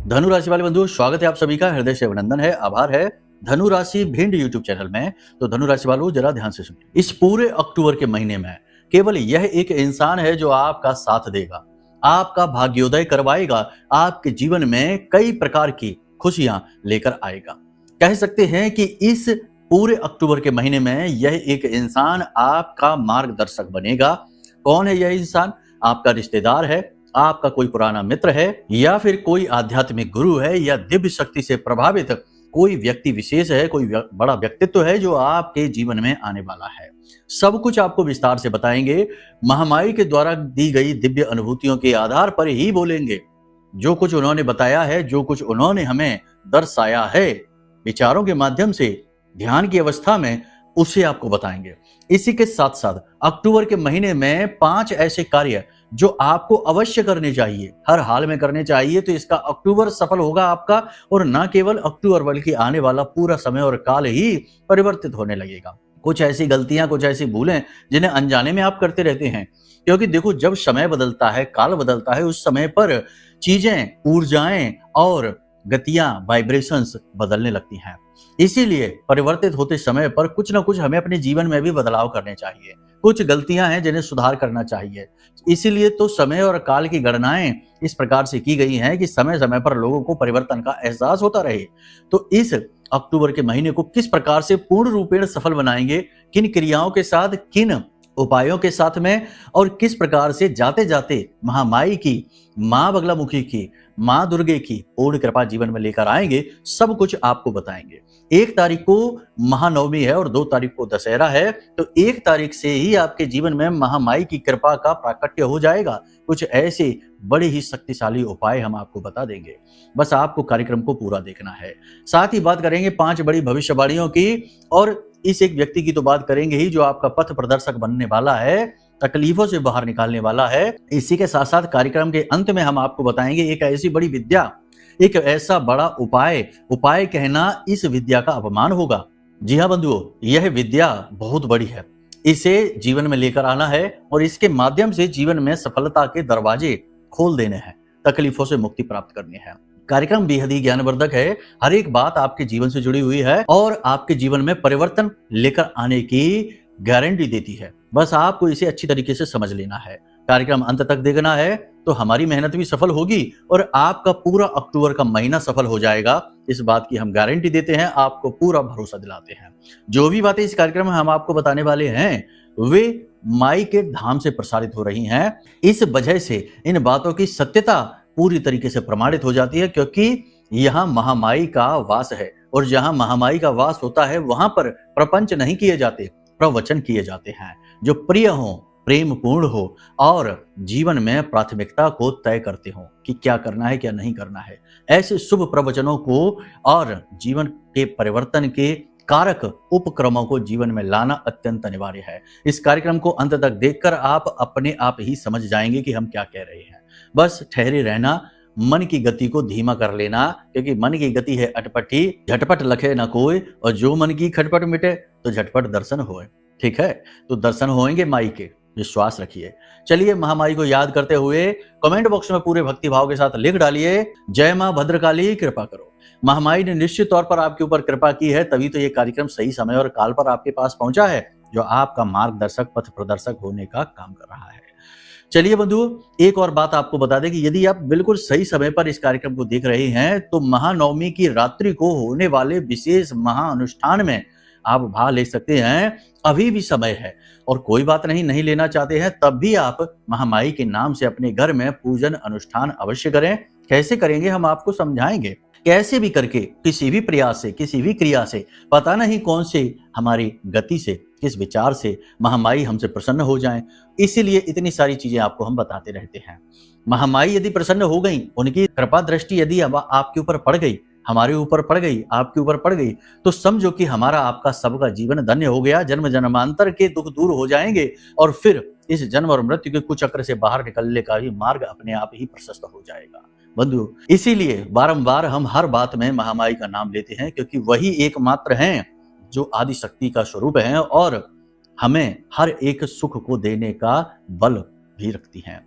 धनु राशि वाले बंधु, स्वागत है आप सभी का, हृदय से अभिनंदन है, आभार है। धनु राशि भिंड यूट्यूब चैनल में। तो धनु राशि वालों जरा ध्यान से सुनिए। इस पूरे अक्टूबर के महीने में केवल यह एक इंसान है जो आपका साथ देगा, आपका भाग्योदय करवाएगा, आपके जीवन में कई प्रकार की खुशियां लेकर आएगा। कह सकते हैं कि इस पूरे अक्टूबर के महीने में यह एक इंसान आपका मार्गदर्शक बनेगा। कौन है यह इंसान? आपका रिश्तेदार है, आपका कोई पुराना मित्र है, या फिर कोई आध्यात्मिक गुरु है, या दिव्य शक्ति से प्रभावित कोई व्यक्ति विशेष है, कोई बड़ा व्यक्तित्व है जो आपके जीवन में आने वाला है। सब कुछ आपको विस्तार से बताएंगे। महामाई के द्वारा दी गई दिव्य अनुभूतियों के आधार पर ही बोलेंगे। जो कुछ उन्होंने बताया है, जो कुछ उन्होंने हमें दर्शाया है, विचारों के माध्यम से, ध्यान की अवस्था में, उसे आपको बताएंगे। इसी के साथ साथ अक्टूबर के महीने में 5 ऐसे कार्य जो आपको अवश्य करने चाहिए, हर हाल में करने चाहिए, तो इसका अक्टूबर सफल होगा आपका। और न केवल अक्टूबर बल्कि आने वाला पूरा समय और काल ही परिवर्तित होने लगेगा। कुछ ऐसी गलतियां, कुछ ऐसी भूलें जिन्हें अनजाने में आप करते रहते हैं, क्योंकि देखो जब समय बदलता है, काल बदलता है, उस समय पर चीजें, ऊर्जाएं और गतियां, वाइब्रेशंस बदलने लगती हैं। इसीलिए परिवर्तित होते समय पर कुछ ना कुछ हमें अपने जीवन में भी बदलाव करने चाहिए। कुछ गलतियां हैं जिन्हें सुधार करना चाहिए। इसीलिए तो समय और काल की गणनाएं इस प्रकार से की गई हैं कि समय समय पर लोगों को परिवर्तन का एहसास होता रहे। तो इस अक्टूबर के महीने को किस प्रकार से पूर्ण रूपेण सफल बनाएंगे, किन क्रियाओं के साथ, किन उपायों के साथ में, और किस प्रकार से जाते जाते महामाई की, मां बगलामुखी की, मां दुर्गे की पूर्ण कृपा जीवन में लेकर आएंगे, सब कुछ आपको बताएंगे। 1 तारीख को महानवमी है और 2 तारीख को दशहरा है। तो 1 तारीख से ही आपके जीवन में महामाई की कृपा का प्राकट्य हो जाएगा। कुछ ऐसे बड़े ही शक्तिशाली उपाय हम आपको बता देंगे। बस आपको कार्यक्रम को पूरा देखना है। साथ ही बात करेंगे 5 बड़ी भविष्यवाणियों की, और इस एक व्यक्ति की तो बात करेंगे ही जो आपका पथ प्रदर्शक बनने वाला है, तकलीफों से बाहर निकालने वाला है। इसी के साथ साथ कार्यक्रम के अंत में हम आपको बताएंगे एक ऐसी बड़ी विद्या, एक ऐसा बड़ा उपाय कहना इस विद्या का अपमान होगा। जी हाँ बंधुओं, यह विद्या बहुत बड़ी है। इसे जीवन में लेकर आना है और इसके माध्यम से जीवन में सफलता के दरवाजे खोल देने हैं, तकलीफों से मुक्ति प्राप्त करनी है। कार्यक्रम बेहद ही ज्ञानवर्धक है। हर एक बात आपके जीवन से जुड़ी हुई है और आपके जीवन में परिवर्तन लेकर आने की गारंटी देती है। बस आपको इसे अच्छी तरीके से समझ लेना है। कार्यक्रम अंत तक देखना है तो हमारी मेहनत भी सफल होगी और आपका पूरा अक्टूबर का महीना सफल हो जाएगा। इस बात की हम गारंटी देते हैं, आपको पूरा भरोसा दिलाते हैं। जो भी बातें इस कार्यक्रम में हम आपको बताने वाले हैं वे माई के धाम से प्रसारित हो रही हैं। इस वजह से इन बातों की सत्यता पूरी तरीके से प्रमाणित हो जाती है, क्योंकि यहाँ महामाई का वास है और जहाँ महामाई का वास होता है वहां पर प्रपंच नहीं किए जाते, प्रवचन किए जाते हैं जो प्रिय हो, प्रेम पूर्ण हो और जीवन में प्राथमिकता को तय करते हो कि क्या करना है, क्या नहीं करना है। ऐसे शुभ प्रवचनों को और जीवन के परिवर्तन के कारक उपक्रमों को जीवन में लाना अत्यंत अनिवार्य है। इस कार्यक्रम को अंत तक देखकर आप अपने आप ही समझ जाएंगे कि हम क्या कह रहे हैं। बस ठहरे रहना, मन की गति को धीमा कर लेना, क्योंकि मन की गति है अटपटी, झटपट लखे न कोई, और जो मन की खटपट मिटे तो झटपट दर्शन होए। ठीक है, तो दर्शन होंगे माई के, विश्वास रखिए। चलिए महामाई को याद करते हुए कमेंट बॉक्स में पूरे भक्ति भाव के साथ लिख डालिए, जय मां भद्रकाली कृपा करो। महामाई ने निश्चित तौर पर आपके ऊपर कृपा की है, तभी तो ये कार्यक्रम सही समय और काल पर आपके पास पहुंचा है, जो आपका मार्गदर्शक, पथ प्रदर्शक होने का काम कर रहा है। चलिए बंधुओं, एक और बात आपको बता दें कि यदि आप बिल्कुल सही समय पर इस कार्यक्रम को देख रहे हैं तो महानवमी की रात्रि को होने वाले विशेष महाअनुष्ठान में आप भाग ले सकते हैं। अभी भी समय है, और कोई बात नहीं लेना चाहते हैं तब भी आप महामाई के नाम से अपने घर में पूजन अनुष्ठान अवश्य करें। कैसे करेंगे हम आपको समझाएंगे। कैसे भी करके, किसी भी प्रयास से, किसी भी क्रिया से, पता नहीं कौन से हमारी गति से, किस विचार से महामाई हमसे प्रसन्न हो जाएं। इसीलिए इतनी सारी चीजें आपको हम बताते रहते हैं। महामाई यदि प्रसन्न हो गई, उनकी कृपा दृष्टि यदि आपके ऊपर पड़ गई, हमारे ऊपर पड़ गई, आपके ऊपर पड़ गई, तो समझो कि हमारा आपका सबका जीवन धन्य हो गया। जन्म जन्मांतर के दुख दूर हो जाएंगे और फिर इस जन्म और मृत्यु के कुचक्र से बाहर निकलने का भी मार्ग अपने आप ही प्रशस्त हो जाएगा। बंधु, इसीलिए बारंबार हम हर बात में महामाई का नाम लेते हैं, क्योंकि वही एकमात्र हैं जो आदि शक्ति का स्वरूप है और हमें हर एक सुख को देने का बल भी रखती हैं।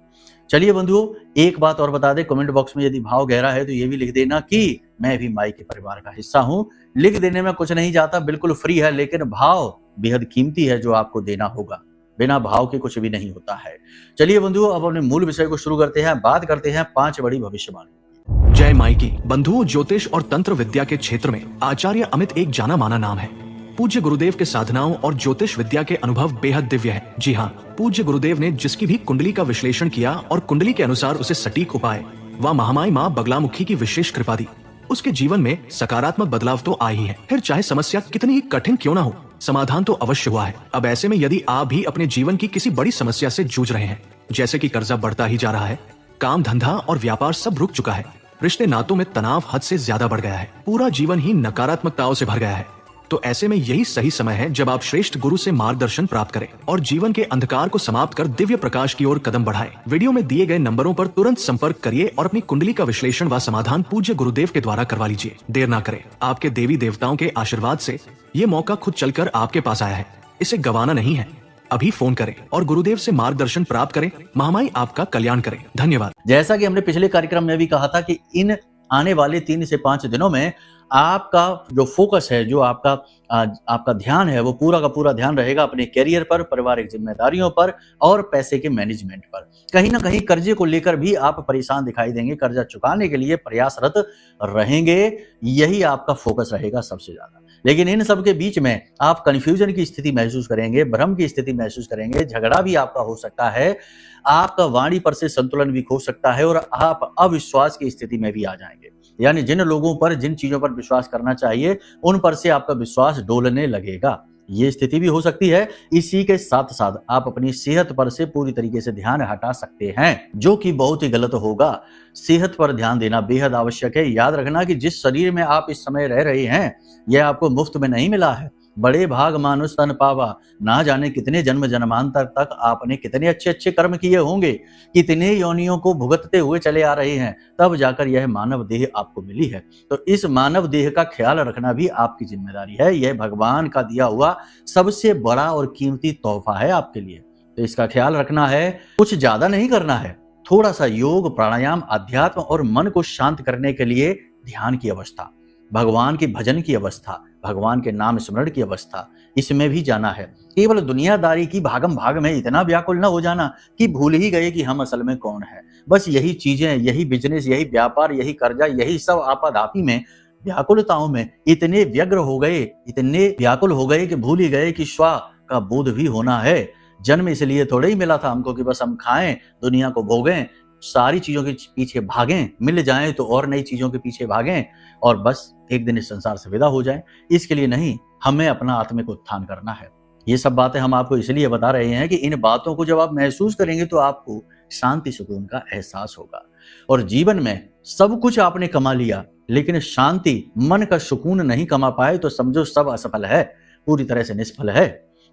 चलिए बंधुओं, एक बात और बता दें, कमेंट बॉक्स में यदि भाव गहरा है तो ये भी लिख देना कि मैं भी माई के परिवार का हिस्सा हूं। लिख देने में कुछ नहीं जाता, बिल्कुल फ्री है, लेकिन भाव बेहद कीमती है जो आपको देना होगा। बिना भाव के कुछ भी नहीं होता है। चलिए बंधुओं, अब अपने मूल विषय को शुरू करते हैं। बात करते हैं 5 बड़ी भविष्यवाणी। जय माई की। बंधुओं, ज्योतिष और तंत्र विद्या के क्षेत्र में आचार्य अमित एक जाना माना नाम है। पूज्य गुरुदेव के साधनाओं और ज्योतिष विद्या के अनुभव बेहद दिव्य है। जी हाँ, पूज्य गुरुदेव ने जिसकी भी कुंडली का विश्लेषण किया और कुंडली के अनुसार उसे सटीक उपाय व महामाई माँ बगलामुखी की विशेष कृपा दी, उसके जीवन में सकारात्मक बदलाव तो आ ही है। फिर चाहे समस्या कितनी ही कठिन क्यों ना हो, समाधान तो अवश्य हुआ है। अब ऐसे में यदि आप भी अपने जीवन की किसी बड़ी समस्या से जूझ रहे हैं, जैसे कि कर्जा बढ़ता ही जा रहा है, काम धंधा और व्यापार सब रुक चुका है, रिश्ते नातों में तनाव हद से ज्यादा बढ़ गया है, पूरा जीवन ही नकारात्मकताओं से भर गया है, तो ऐसे में यही सही समय है जब आप श्रेष्ठ गुरु से मार्गदर्शन प्राप्त करें और जीवन के अंधकार को समाप्त कर दिव्य प्रकाश की ओर कदम बढ़ाएं। वीडियो में दिए गए नंबरों पर तुरंत संपर्क करिए और अपनी कुंडली का विश्लेषण व समाधान पूज्य गुरुदेव के द्वारा करवा लीजिए। देर ना करें, आपके देवी देवताओं के आशीर्वाद से ये मौका खुद चलकर आपके पास आया है, इसे गंवाना नहीं है। अभी फोन करें और गुरुदेव से मार्गदर्शन प्राप्त करें। महामाई आपका कल्याण करें। धन्यवाद। जैसा कि हमने पिछले कार्यक्रम में भी कहा था कि इन आने वाले 3 से 5 दिनों में आपका जो फोकस है, जो आपका ध्यान है, वो पूरा का पूरा ध्यान रहेगा अपने करियर पर, पारिवारिक जिम्मेदारियों पर और पैसे के मैनेजमेंट पर। कहीं ना कहीं कर्जे को लेकर भी आप परेशान दिखाई देंगे, कर्जा चुकाने के लिए प्रयासरत रहेंगे, यही आपका फोकस रहेगा सबसे ज्यादा। लेकिन इन सब के बीच में आप कंफ्यूजन की स्थिति महसूस करेंगे, भ्रम की स्थिति महसूस करेंगे, झगड़ा भी आपका हो सकता है, आपका वाणी पर से संतुलन भी खो सकता है और आप अविश्वास की स्थिति में भी आ जाएंगे। यानी जिन लोगों पर, जिन चीजों पर विश्वास करना चाहिए, उन पर से आपका विश्वास डोलने लगेगा। ये स्थिति भी हो सकती है। इसी के साथ साथ आप अपनी सेहत पर से पूरी तरीके से ध्यान हटा सकते हैं, जो कि बहुत ही गलत होगा। सेहत पर ध्यान देना बेहद आवश्यक है। याद रखना कि जिस शरीर में आप इस समय रह रहे हैं, यह आपको मुफ्त में नहीं मिला है। बड़े भाग मानुष तन पावा, ना जाने कितने जन्म जन्मांतर तक आपने कितने अच्छे अच्छे कर्म किए होंगे, कितने योनियों को भुगतते हुए चले आ रहे हैं, तब जाकर यह मानव देह आपको मिली है। तो इस मानव देह का ख्याल रखना भी आपकी जिम्मेदारी है। यह भगवान का दिया हुआ सबसे बड़ा और कीमती तोहफा है आपके लिए, तो इसका ख्याल रखना है। कुछ ज्यादा नहीं करना है, थोड़ा सा योग, प्राणायाम, अध्यात्म और मन को शांत करने के लिए ध्यान की अवस्था, भगवान के भजन की अवस्था, भगवान के नाम स्मरण की अवस्था, इसमें भी जाना है। केवल दुनियादारी की भागम भाग में इतना व्याकुल न हो जाना कि भूल ही गए कि हम असल में कौन है। बस यही चीजें, यही बिजनेस, यही व्यापार, यही कर्जा, यही सब आपाधापी में, व्याकुलताओं में इतने व्यग्र हो गए, इतने व्याकुल हो गए कि भूल ही गए कि स्व का बोध भी होना है। जन्म इसलिए थोड़े ही मिला था हमको कि बस हम खाएं, दुनिया को भोगें, सारी चीजों के पीछे भागें, मिल जाएं तो और नई चीजों के पीछे भागें और बस एक दिन इस संसार से विदा हो जाएं। इसके लिए नहीं, हमें अपना आत्मिक उत्थान करना है। ये सब बातें हम आपको इसलिए बता रहे हैं कि इन बातों को जब आप महसूस करेंगे तो आपको शांति सुकून का एहसास होगा। और जीवन में सब कुछ आपने कमा लिया, लेकिन शांति, मन का सुकून नहीं कमा पाए तो समझो सब असफल है, पूरी तरह से निष्फल है।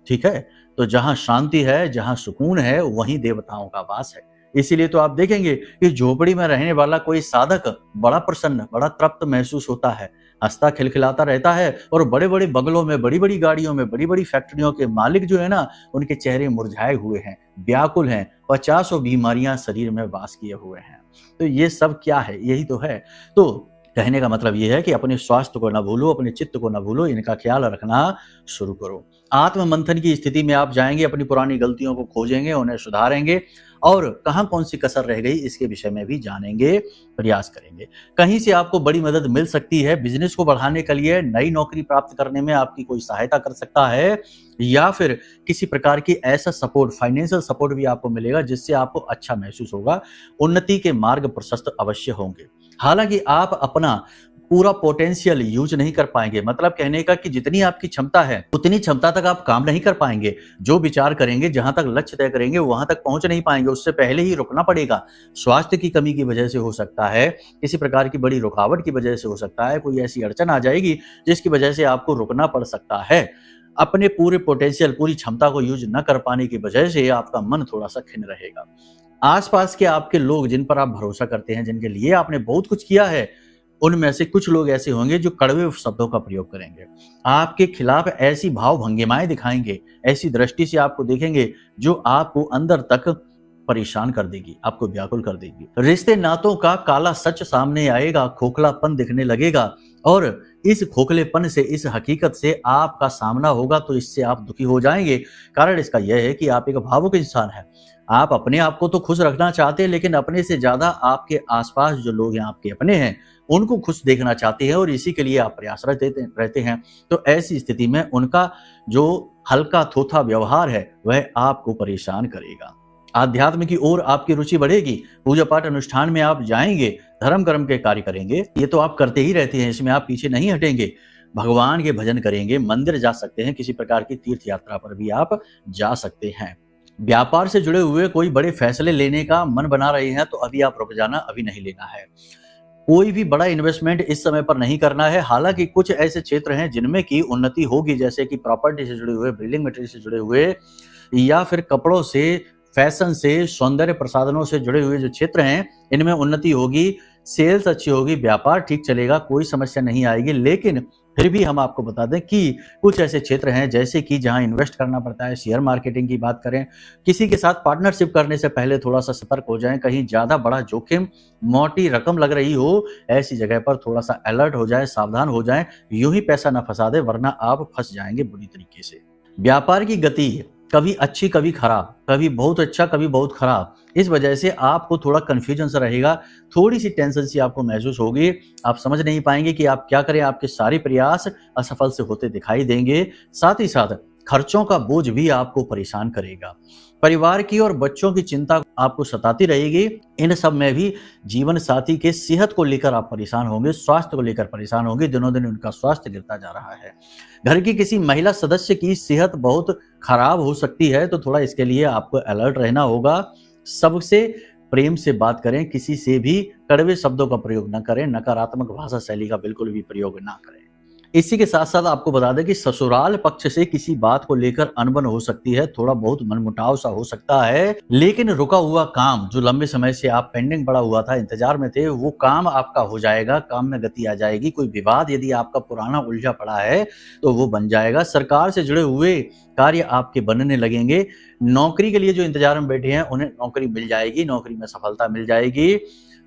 ठीक है, तो जहां शांति है, जहां सुकून है, वहीं देवताओं का वास है। इसीलिए तो आप देखेंगे कि झोपड़ी में रहने वाला कोई साधक बड़ा प्रसन्न, बड़ा तृप्त महसूस होता है, हंसता खिलखिलाता रहता है। और बड़े बड़े बंगलों में, बड़ी बड़ी गाड़ियों में, बड़ी बड़ी फैक्ट्रियों के मालिक जो है ना, उनके चेहरे मुरझाए हुए हैं, व्याकुल हैं, 50 बीमारियां शरीर में वास किए हुए हैं। तो ये सब क्या है? यही तो है। तो कहने का मतलब ये है कि अपने स्वास्थ्य को ना भूलो, अपने चित्त को ना भूलो, इनका ख्याल रखना शुरू करो। आत्म मंथन की स्थिति में आप जाएंगे, अपनी पुरानी गलतियों को खोजेंगे, उन्हें सुधारेंगे और कहां कौन सी कसर रह गई इसके विषय में भी जानेंगे, प्रयास करेंगे। कहीं से आपको बड़ी मदद मिल सकती है, बिजनेस को बढ़ाने के लिए, नई नौकरी प्राप्त करने में आपकी कोई सहायता कर सकता है, या फिर किसी प्रकार की ऐसा सपोर्ट, फाइनेंशियल सपोर्ट भी आपको मिलेगा जिससे आपको अच्छा महसूस होगा। उन्नति के मार्ग प्रशस्त अवश्य होंगे। हालांकि आप अपना पूरा पोटेंशियल यूज नहीं कर पाएंगे, मतलब कहने का कि जितनी आपकी क्षमता है उतनी क्षमता तक आप काम नहीं कर पाएंगे। जो विचार करेंगे, जहां तक लक्ष्य तय करेंगे, वहां तक पहुंच नहीं पाएंगे, उससे पहले ही रुकना पड़ेगा। स्वास्थ्य की कमी की वजह से हो सकता है, किसी प्रकार की बड़ी रुकावट की वजह से हो सकता है, कोई ऐसी अड़चन आ जाएगी जिसकी वजह से आपको रुकना पड़ सकता है। अपने पूरे पोटेंशियल, पूरी क्षमता को यूज न कर पाने की वजह से आपका मन थोड़ा सा खिन्न रहेगा। आसपास के आपके लोग जिन पर आप भरोसा करते हैं, जिनके लिए आपने बहुत कुछ किया है, उनमें से कुछ लोग ऐसे होंगे जो कड़वे शब्दों का प्रयोग करेंगे, आपके खिलाफ ऐसी भाव भंगिमाएं दिखाएंगे, ऐसी दृष्टि से आपको देखेंगे जो आपको अंदर तक परेशान कर देगी, आपको व्याकुल कर देगी। रिश्ते नातों का काला सच सामने आएगा, खोखलापन दिखने लगेगा और इस खोखलेपन से, इस हकीकत से आपका सामना होगा तो इससे आप दुखी हो जाएंगे। कारण इसका यह है कि आप एक भावुक इंसान हैं। आप अपने आप को तो खुश रखना चाहते हैं, लेकिन अपने से ज्यादा आपके आसपास जो लोग हैं, आपके अपने हैं, उनको खुश देखना चाहते हैं और इसी के लिए आप प्रयासरत रहते हैं। तो ऐसी स्थिति में उनका जो हल्का थोथा व्यवहार है वह आपको परेशान करेगा। आध्यात्म की ओर आपकी रुचि बढ़ेगी, पूजा पाठ अनुष्ठान में आप जाएंगे, धर्म कर्म के कार्य करेंगे, ये तो आप करते ही रहते हैं, इसमें आप पीछे नहीं हटेंगे। भगवान के भजन करेंगे, मंदिर जा सकते हैं, किसी प्रकार की तीर्थ यात्रा पर भी आप जा सकते हैं। व्यापार से जुड़े हुए कोई बड़े फैसले लेने का मन बना रहे हैं तो अभी आप रुक जाना, अभी नहीं लेना है। कोई भी बड़ा इन्वेस्टमेंट इस समय पर नहीं करना है। हालांकि कुछ ऐसे क्षेत्र हैं जिनमें की उन्नति होगी, जैसे कि प्रॉपर्टी से जुड़े हुए, बिल्डिंग मटेरियल से जुड़े हुए, या फिर कपड़ों से, फैशन से, सौंदर्य प्रसाधनों से जुड़े हुए जो क्षेत्र हैं इनमें उन्नति होगी, सेल्स अच्छी होगी, व्यापार ठीक चलेगा, कोई समस्या नहीं आएगी। लेकिन फिर भी हम आपको बता दें कि कुछ ऐसे क्षेत्र हैं जैसे कि जहां इन्वेस्ट करना पड़ता है, शेयर मार्केटिंग की बात करें, किसी के साथ पार्टनरशिप करने से पहले थोड़ा सा सतर्क हो जाएं। कहीं ज्यादा बड़ा जोखिम, मोटी रकम लग रही हो, ऐसी जगह पर थोड़ा सा अलर्ट हो जाए, सावधान हो जाएं, यूं ही पैसा ना फंसा दे, वरना आप फंस जाएंगे बुरी तरीके से। व्यापार की गति कभी अच्छी कभी खराब, कभी बहुत अच्छा कभी बहुत खराब, इस वजह से आपको थोड़ा कंफ्यूजन सा रहेगा, थोड़ी सी टेंशन सी आपको महसूस होगी, आप समझ नहीं पाएंगे कि आप क्या करें, आपके सारे प्रयास असफल से होते दिखाई देंगे। साथ ही साथ खर्चों का बोझ भी आपको परेशान करेगा। परिवार की और बच्चों की चिंता आपको सताती रहेगी। इन सब में भी जीवन साथी के सेहत को लेकर आप परेशान होंगे, स्वास्थ्य को लेकर परेशान होंगे, दिनों दिन उनका स्वास्थ्य गिरता जा रहा है। घर की किसी महिला सदस्य की सेहत बहुत खराब हो सकती है, तो थोड़ा इसके लिए आपको अलर्ट रहना होगा। सबसे प्रेम से बात करें, किसी से भी कड़वे शब्दों का प्रयोग न करें, नकारात्मक भाषा शैली का बिल्कुल भी प्रयोग ना करें। इसी के साथ साथ आपको बता दें कि ससुराल पक्ष से किसी बात को लेकर अनबन हो सकती है, थोड़ा बहुत मनमुटाव सा हो सकता है, लेकिन रुका हुआ काम जो लंबे समय से आप पेंडिंग पड़ा हुआ था, इंतजार में थे, वो काम आपका हो जाएगा, काम में गति आ जाएगी। कोई विवाद यदि आपका पुराना उलझा पड़ा है तो वो बन जाएगा। सरकार से जुड़े हुए कार्य आपके बनने लगेंगे। नौकरी के लिए जो इंतजार में बैठे हैं उन्हें नौकरी मिल जाएगी, नौकरी में सफलता मिल जाएगी।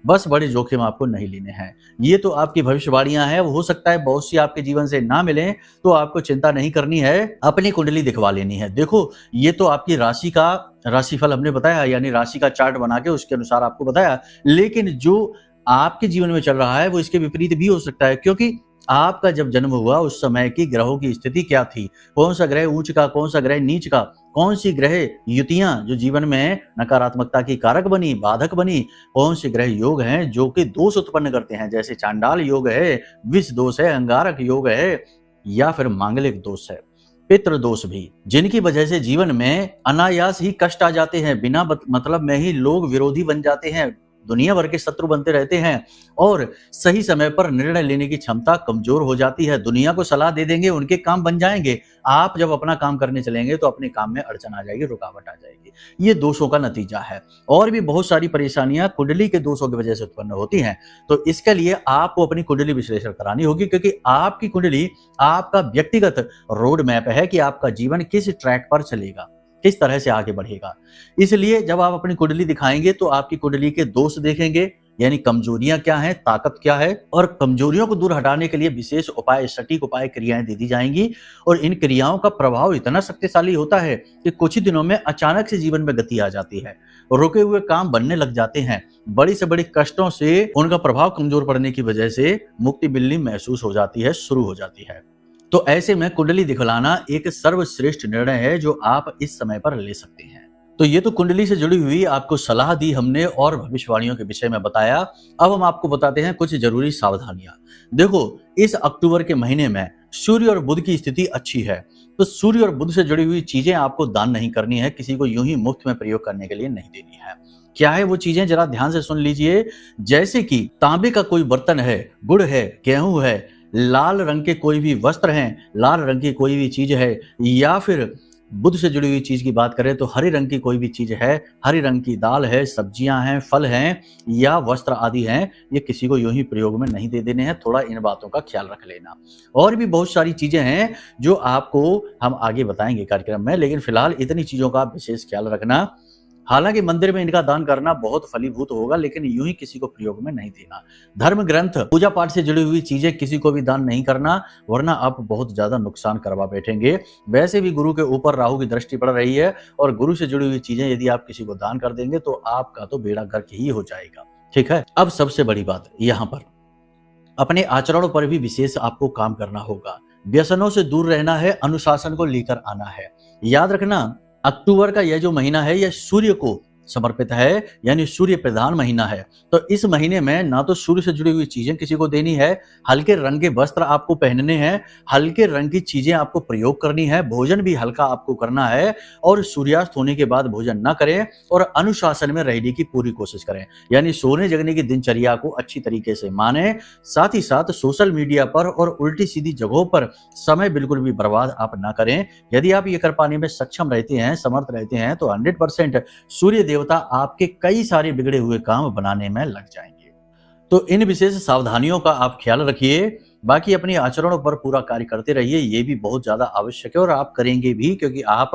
बस बड़े जोखिम आपको नहीं लेने हैं। ये तो आपकी भविष्यवाणियां हैं, वो हो सकता है बहुत सी आपके जीवन से ना मिलें, तो आपको चिंता नहीं करनी है, अपनी कुंडली दिखवा लेनी है। देखो, ये तो आपकी राशि का राशिफल हमने बताया, यानी राशि का चार्ट बना के उसके अनुसार आपको बताया, लेकिन जो आपके जीवन में चल रहा है वो इसके विपरीत भी हो सकता है, क्योंकि आपका जब जन्म हुआ उस समय की ग्रहों की स्थिति क्या थी, कौन सा ग्रह उच्च का, कौन सा ग्रह नीच का, कौन सी ग्रह युतियां जो जीवन में नकारात्मकता की कारक बनी, बाधक बनी, कौन से ग्रह योग हैं जो कि दोष उत्पन्न करते हैं, जैसे चांडाल योग है, विष दोष है, अंगारक योग है, या फिर मांगलिक दोष है, पितृ दोष भी, जिनकी वजह से जीवन में अनायास ही कष्ट आ जाते हैं। बिना मतलब में ही लोग विरोधी बन जाते हैं, दुनिया भर के शत्रु बनते रहते हैं और सही समय पर निर्णय लेने की क्षमता कमजोर हो जाती है। दुनिया को सलाह दे देंगे, उनके काम बन जाएंगे, आप जब अपना काम करने चलेंगे तो अपने काम में अड़चन आ जाएगी, रुकावट आ जाएगी। ये दोषों का नतीजा है। और भी बहुत सारी परेशानियां कुंडली के दोषों की वजह से उत्पन्न होती हैं। तो इसके लिए आपको अपनी कुंडली विश्लेषण करानी होगी, क्योंकि आपकी कुंडली आपका व्यक्तिगत रोड मैप है कि आपका जीवन किस ट्रैक पर चलेगा, किस तरह से आगे बढ़ेगा। इसलिए जब आप अपनी कुंडली दिखाएंगे तो आपकी कुंडली के दोष देखेंगे, यानी कमजोरियां क्या हैं, ताकत क्या है, और कमजोरियों को दूर हटाने के लिए विशेष उपाय, सटीक उपाय, क्रियाएं दे दी जाएंगी। और इन क्रियाओं का प्रभाव इतना शक्तिशाली होता है कि कुछ ही दिनों में अचानक से जीवन में गति आ जाती है, रुके हुए काम बनने लग जाते हैं, बड़ी से बड़ी कष्टों से उनका प्रभाव कमजोर पड़ने की वजह से मुक्ति मिलनी महसूस हो जाती है, शुरू हो जाती है। तो ऐसे में कुंडली दिखलाना एक सर्वश्रेष्ठ निर्णय है जो आप इस समय पर ले सकते हैं। तो ये तो कुंडली से जुड़ी हुई आपको सलाह दी हमने और भविष्यवाणियों के विषय में बताया। अब हम आपको बताते हैं कुछ जरूरी सावधानियां। देखो, इस अक्टूबर के महीने में सूर्य और बुध की स्थिति अच्छी है, तो सूर्य और बुध से जुड़ी हुई चीजें आपको दान नहीं करनी है, किसी को यूं ही मुफ्त में प्रयोग करने के लिए नहीं देनी है। क्या है वो चीजें, जरा ध्यान से सुन लीजिए। जैसे कि तांबे का कोई बर्तन है, गुड़ है, गेहूं है, लाल रंग के कोई भी वस्त्र हैं, लाल रंग की कोई भी चीज है, या फिर बुध से जुड़ी हुई चीज की बात करें तो हरे रंग की कोई भी चीज है, हरे रंग की दाल है, सब्जियां हैं, फल हैं या वस्त्र आदि हैं, ये किसी को यूं ही प्रयोग में नहीं दे देने हैं। थोड़ा इन बातों का ख्याल रख लेना। और भी बहुत सारी चीजें हैं जो आपको हम आगे बताएंगे कार्यक्रम में, लेकिन फिलहाल इतनी चीजों का विशेष ख्याल रखना। हालांकि मंदिर में इनका दान करना बहुत फलीभूत होगा, लेकिन यूं ही किसी को प्रयोग में नहीं देना। धर्म ग्रंथ, पूजा पाठ से जुड़ी हुई चीजें किसी को भी दान नहीं करना, वरना आप बहुत ज्यादा नुकसान करवा बैठेंगे। वैसे भी गुरु के ऊपर राहु की दृष्टि पड़ रही है, और गुरु से जुड़ी हुई चीजें यदि आप किसी को दान कर देंगे तो आपका तो बेड़ा गर्क ही हो जाएगा। ठीक है। अब सबसे बड़ी बात यहाँ पर, अपने आचरणों पर भी विशेष आपको काम करना होगा। व्यसनों से दूर रहना है, अनुशासन को लेकर आना है। याद रखना, अक्टूबर का यह जो महीना है यह सूर्य को समर्पित है, यानी सूर्य प्रधान महीना है। तो इस महीने में ना तो सूर्य से जुड़ी हुई चीजें किसी को देनी है, हल्के रंग के वस्त्र आपको पहनने हैं, हल्के रंग की चीजें आपको प्रयोग करनी है, भोजन भी हल्का आपको करना है, और सूर्यास्त होने के बाद भोजन ना करें, और अनुशासन में रहने की पूरी कोशिश करें, यानी सोने जगने की दिनचर्या को अच्छी तरीके से माने। साथ ही साथ सोशल मीडिया पर और उल्टी सीधी जगहों पर समय बिल्कुल भी बर्बाद आप ना करें। यदि आप ये कर पाने में सक्षम रहते हैं, समर्थ रहते हैं, तो 100% सूर्य देवता आपके कई सारे बिगड़े हुए काम बनाने में लग जाएंगे। तो इन विशेष सावधानियों का आप ख्याल रखिए। बाकी अपने आचरणों पर पूरा कार्य करते रहिए, ये भी बहुत ज्यादा आवश्यक है, और आप करेंगे भी, क्योंकि आप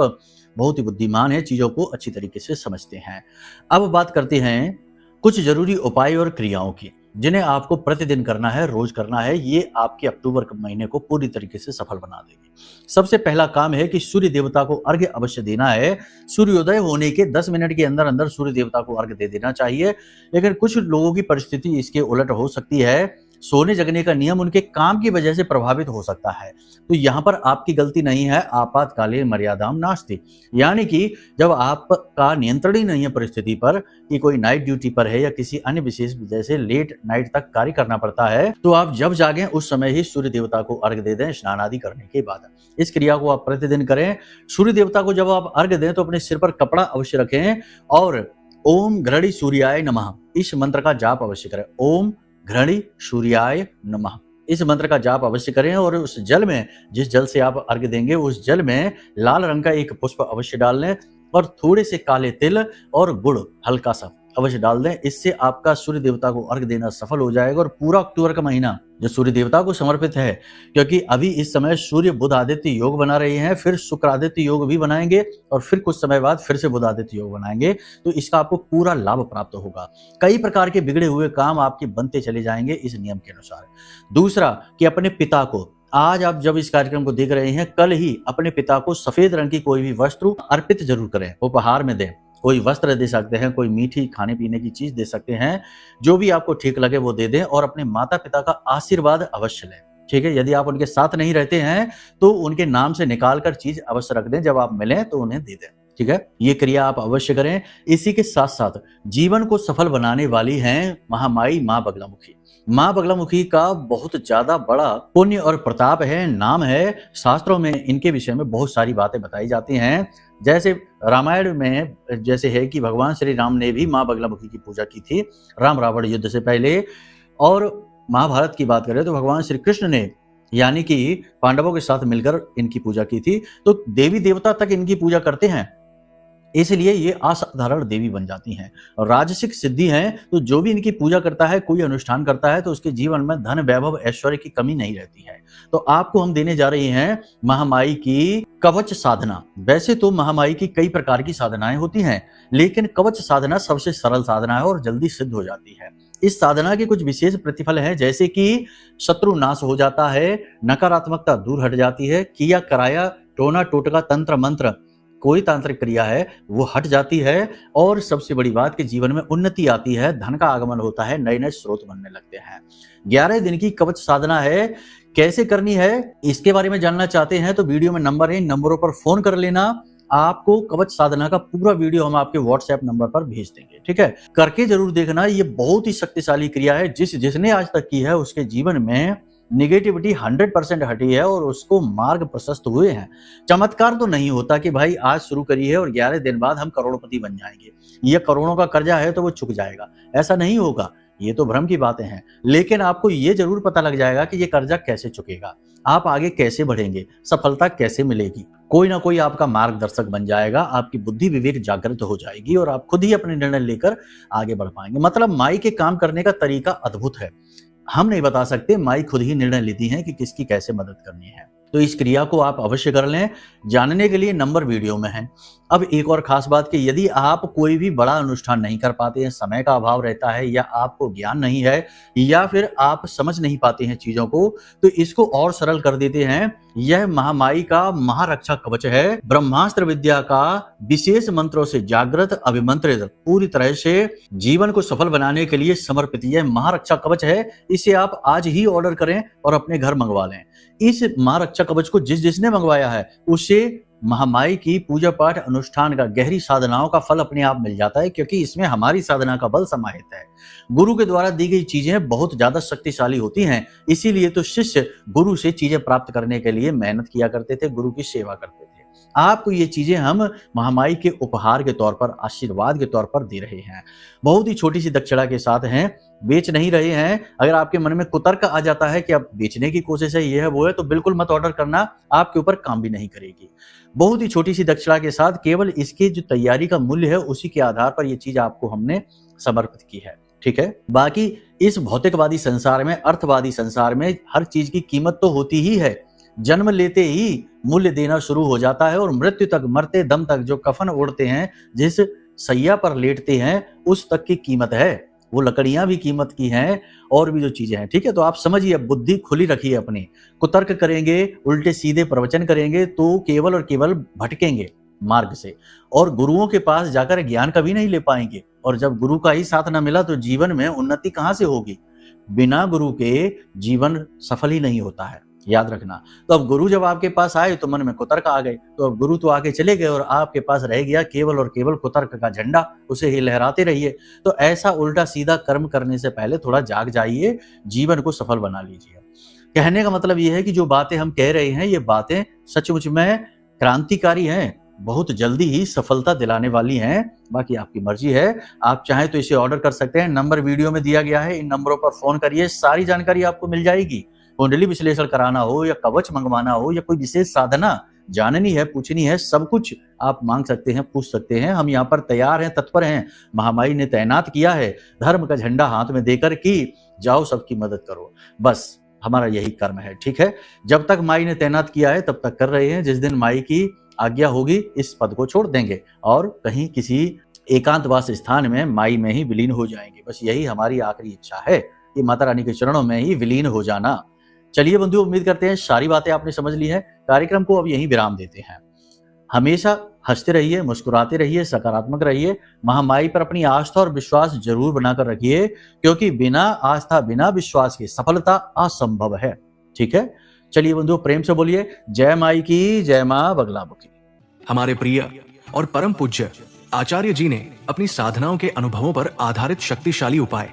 बहुत ही बुद्धिमान हैं, चीजों को अच्छी तरीके से समझते हैं। अब बात करते हैं कुछ जरूरी उपाय और क्रियाओं की, जिन्हें आपको प्रतिदिन करना है, रोज करना है। ये आपके अक्टूबर के महीने को पूरी तरीके से सफल बना देगी। सबसे पहला काम है कि सूर्य देवता को अर्घ्य अवश्य देना है। सूर्योदय होने के 10 मिनट के अंदर अंदर सूर्य देवता को अर्घ्य दे देना चाहिए। लेकिन कुछ लोगों की परिस्थिति इसके उलट हो सकती है, सोने जगने का नियम उनके काम की वजह से प्रभावित हो सकता है। तो यहाँ पर आपकी गलती नहीं है, आपातकालीन मर्यादाम नास्ति, यानी कि जब आपका नियंत्रण ही नहीं है परिस्थिति पर, कि कोई नाइट ड्यूटी पर है या किसी अन्य विशेष वजह से लेट नाइट तक कार्य करना पड़ता है, तो आप जब जागें उस समय ही सूर्य देवता को अर्घ्य दे दें, स्नान आदि करने के बाद। इस क्रिया को आप प्रतिदिन करें। सूर्य देवता को जब आप अर्घ्य दें तो अपने सिर पर कपड़ा अवश्य रखें, और ओम घृणी सूर्याय नमः इस मंत्र का जाप अवश्य करें। ओम घृणी सूर्याय नमः इस मंत्र का जाप अवश्य करें, और उस जल में, जिस जल से आप अर्घ्य देंगे, उस जल में लाल रंग का एक पुष्प अवश्य डाल लें, और थोड़े से काले तिल और गुड़ हल्का सा अवश्य डाल दें। इससे आपका सूर्य देवता को अर्घ्य देना सफल हो जाएगा। और पूरा अक्टूबर का महीना जो सूर्य देवता को समर्पित है, क्योंकि अभी इस समय सूर्य बुध आदित्य योग बना रहे हैं, फिर शुक्र आदित्य योग भी बनाएंगे, और फिर कुछ समय बाद फिर से बुध आदित्य योग बनाएंगे, तो इसका आपको पूरा लाभ प्राप्त होगा। कई प्रकार के बिगड़े हुए काम आपके बनते चले जाएंगे इस नियम के अनुसार। दूसरा, कि अपने पिता को, आज आप जब इस कार्यक्रम को देख रहे हैं, कल ही अपने पिता को सफेद रंग की कोई भी वस्त्र अर्पित जरूर करें, उपहार में दें। कोई वस्त्र दे सकते हैं, कोई मीठी खाने पीने की चीज दे सकते हैं, जो भी आपको ठीक लगे वो दे दें, और अपने माता पिता का आशीर्वाद अवश्य लें। ठीक है। यदि आप उनके साथ नहीं रहते हैं तो उनके नाम से निकाल कर चीज अवश्य रख दें, जब आप मिलें तो उन्हें दे दें। ठीक है। ये क्रिया आप अवश्य करें। इसी के साथ साथ जीवन को सफल बनाने वाली हैं महामाई माँ बगलामुखी। माँ बगलामुखी का बहुत ज्यादा बड़ा पुण्य और प्रताप है, नाम है। शास्त्रों में इनके विषय में बहुत सारी बातें बताई जाती हैं। जैसे रामायण में जैसे है कि भगवान श्री राम ने भी माँ बगलामुखी की पूजा की थी राम रावण युद्ध से पहले। और महाभारत की बात करें तो भगवान श्री कृष्ण ने, यानी कि पांडवों के साथ मिलकर इनकी पूजा की थी। तो देवी देवता तक इनकी पूजा करते हैं, इसलिए ये असाधारण देवी बन जाती हैं। और राजसिक सिद्धि हैं, तो जो भी इनकी पूजा करता है, कोई अनुष्ठान करता है, तो उसके जीवन में धन वैभव ऐश्वर्य की कमी नहीं रहती है। तो आपको हम देने जा रहे हैं महामाई की कवच साधना। वैसे तो महामाई की कई प्रकार की साधनाएं होती हैं, लेकिन कवच साधना सबसे सरल साधना है और जल्दी सिद्ध हो जाती है। इस साधना के कुछ विशेष प्रतिफल हैं, जैसे कि शत्रु नाश हो जाता है, नकारात्मकता दूर हट जाती है, किया कराया टोना टोटका तंत्र मंत्र कोई तांत्रिक क्रिया है वो हट जाती है, और सबसे बड़ी बात कि जीवन में उन्नति आती है, धन का आगमन होता है, नए नए स्रोत बनने लगते हैं। 11 दिन की कवच साधना है। कैसे करनी है इसके बारे में जानना चाहते हैं तो वीडियो में नंबर है, इन नंबरों पर फोन कर लेना। आपको कवच साधना का पूरा वीडियो हम आपके व्हाट्सएप नंबर पर भेज देंगे। ठीक है। करके जरूर देखना, ये बहुत ही शक्तिशाली क्रिया है। जिसने आज तक की है उसके जीवन में निगेटिविटी 100% हटी है और उसको मार्ग प्रशस्त हुए हैं। चमत्कार तो नहीं होता कि भाई आज शुरू करी है और 11 दिन बाद हम करोड़पति बन जाएंगे, ये करोड़ों का कर्जा है तो वो चुक जाएगा, ऐसा नहीं होगा। ये तो भ्रम की बातें हैं। लेकिन आपको ये जरूर पता लग जाएगा कि ये कर्जा कैसे चुकेगा, आप आगे कैसे बढ़ेंगे, सफलता कैसे मिलेगी। कोई ना कोई आपका मार्गदर्शक बन जाएगा, आपकी बुद्धि विवेक जागृत हो जाएगी और आप खुद ही अपने निर्णय लेकर आगे बढ़ पाएंगे। मतलब माई के काम करने का तरीका अद्भुत है। हम नहीं बता सकते, माई खुद ही निर्णय लेती हैं कि किसकी कैसे मदद करनी है। तो इस क्रिया को आप अवश्य कर लें। जानने के लिए नंबर वीडियो में है। अब एक और खास बात कि यदि आप कोई भी बड़ा अनुष्ठान नहीं कर पाते हैं, समय का अभाव रहता है, या आपको ज्ञान नहीं है, या फिर आप समझ नहीं पाते हैं चीजों को, तो इसको और सरल कर देते हैं। यह महामाई का महारक्षा कवच है। ब्रह्मास्त्र विद्या का विशेष मंत्रों से जागृत, अभिमंत्रित, पूरी तरह से जीवन को सफल बनाने के लिए समर्पित यह महारक्षा कवच है। इसे आप आज ही ऑर्डर करें और अपने घर मंगवा लें। इस महारक्षा कवच को जिसने मंगवाया है उसे महामाई की पूजा पाठ अनुष्ठान का, गहरी साधनाओं का फल अपने आप मिल जाता है, क्योंकि इसमें हमारी साधना का बल समाहित है। गुरु के द्वारा दी गई चीजें बहुत ज्यादा शक्तिशाली होती हैं, इसीलिए तो शिष्य गुरु से चीजें प्राप्त करने के लिए मेहनत किया करते थे, गुरु की सेवा करते थे। आपको ये चीजें हम महामाई के उपहार के तौर पर, आशीर्वाद के तौर पर दे रहे हैं। बहुत ही छोटी सी दक्षिणा के साथ हैं, बेच नहीं रहे हैं। अगर आपके मन में कुतर्क आ जाता है कि अब बेचने की कोशिश है, ये है वो है, तो बिल्कुल मत ऑर्डर करना, आपके ऊपर काम भी नहीं करेगी। बहुत ही छोटी सी दक्षिणा के साथ केवल इसकी जो तैयारी का मूल्य है उसी के आधार पर ये चीज आपको हमने समर्पित की है, ठीक है। बाकी इस भौतिकवादी संसार में, अर्थवादी संसार में हर चीज की कीमत तो होती ही है। जन्म लेते ही मूल्य देना शुरू हो जाता है और मृत्यु तक, मरते दम तक जो कफन ओढ़ते हैं, जिस सैया पर लेटते हैं, उस तक की कीमत है। वो लकड़ियां भी कीमत की हैं और भी जो चीजें हैं, ठीक है। तो आप समझिए, बुद्धि खुली रखिए अपनी। कुतर्क करेंगे, उल्टे सीधे प्रवचन करेंगे तो केवल और केवल भटकेंगे मार्ग से, और गुरुओं के पास जाकर ज्ञान कभी नहीं ले पाएंगे। और जब गुरु का ही साथ ना मिला तो जीवन में उन्नति कहां से होगी। बिना गुरु के जीवन सफल ही नहीं होता है, याद रखना। तो अब गुरु जब आपके पास आए तो मन में कुतर्क आ गए, तो अब गुरु तो आके चले गए और आपके पास रह गया केवल और केवल कुतर्क का झंडा, उसे ही लहराते रहिए। तो ऐसा उल्टा सीधा कर्म करने से पहले थोड़ा जाग जाइए, जीवन को सफल बना लीजिए। कहने का मतलब यह है कि जो बातें हम कह रहे हैं, ये बातें सचमुच में क्रांतिकारी हैं, बहुत जल्दी ही सफलता दिलाने वाली हैं। बाकी आपकी मर्जी है, आप चाहें तो इसे ऑर्डर कर सकते हैं। नंबर वीडियो में दिया गया है, इन नंबरों पर फोन करिए, सारी जानकारी आपको मिल जाएगी। कुंडली विश्लेषण कराना हो या कवच मंगवाना हो या कोई विशेष साधना जाननी है, पूछनी है, सब कुछ आप मांग सकते हैं, पूछ सकते हैं। हम यहाँ पर तैयार हैं, तत्पर हैं। महामाई ने तैनात किया है धर्म का झंडा हाथ में देकर कि जाओ सबकी मदद करो, बस हमारा यही कर्म है, ठीक है। जब तक माई ने तैनात किया है तब तक कर रहे हैं। जिस दिन माई की आज्ञा होगी इस पद को छोड़ देंगे और कहीं किसी एकांतवास स्थान में माई में ही विलीन हो जाएंगे। बस यही हमारी आखिरी इच्छा है कि माता रानी के चरणों में ही विलीन हो जाना। चलिए बंधुओं, उम्मीद करते हैं सारी बातें आपने समझ ली हैं। कार्यक्रम को अब यहीं विराम देते हैं। हमेशा हंसते रहिए, मुस्कुराते रहिए, सकारात्मक रहिए। महामाई पर अपनी आस्था और विश्वास जरूर बनाकर रखिए, क्योंकि बिना आस्था, बिना विश्वास के सफलता असंभव है, ठीक है। चलिए बंधुओं, प्रेम से बोलिए जय माई की, जय मां बगलामुखी। हमारे प्रिय और परम पूज्य आचार्य जी ने अपनी साधनाओं के अनुभवों पर आधारित शक्तिशाली उपाय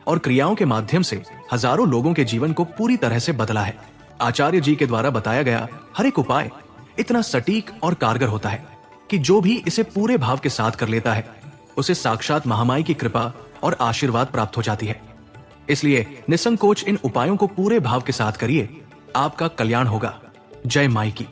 और क्रियाओं के माध्यम से हजारों लोगों के जीवन को पूरी तरह से बदला है। आचार्य जी के द्वारा बताया गया हर एक उपाय इतना सटीक और कारगर होता है कि जो भी इसे पूरे भाव के साथ कर लेता है, उसे साक्षात महामाई की कृपा और आशीर्वाद प्राप्त हो जाती है। इसलिए निसंकोच इन उपायों को पूरे भाव के साथ करिए, आपका कल्याण होगा। जय माई की।